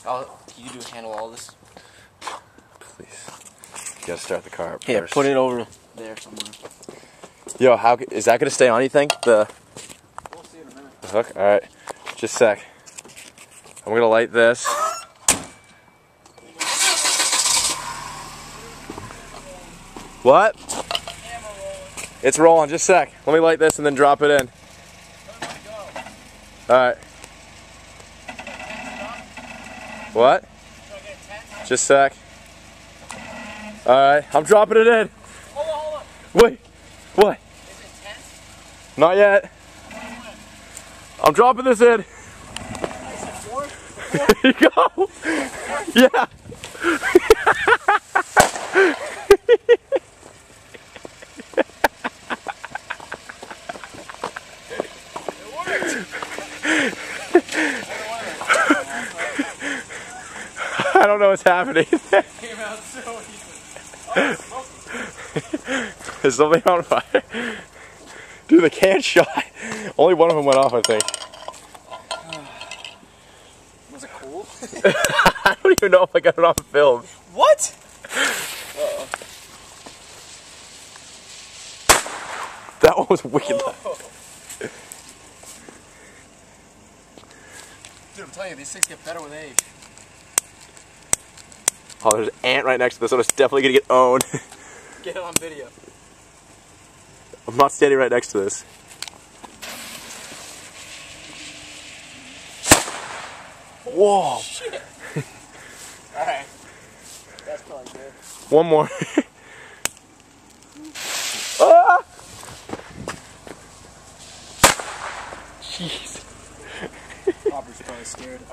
You do handle all this? Please. You gotta start the car up Yeah, first. put it over there somewhere. Yo, how is that gonna stay on, you think? We'll see in a minute. The hook? Alright. Just a sec. I'm gonna light this. What? It's rolling, just a sec. Let me light this and then drop it in. Alright. What? Just a sec. Alright, I'm dropping it in. Hold on. Wait. What? Is it tense? Not yet. I'm dropping this in. Here you go. Yeah. I don't know what's happening. Came out so easy. Oh, smoking. There's something on fire. Dude, the can shot. Only one of them went off, I think. Was it cool? I don't even know if I got it on film. What? That one was wicked. Oh. Dude, I'm telling you, these things get better with age. Oh, there's an ant right next to this one. It's definitely gonna get owned. Get it on video. I'm not standing right next to this. Whoa! Shit. Alright. That's probably good. One more. Ah! Jeez. Aubrey's probably scared.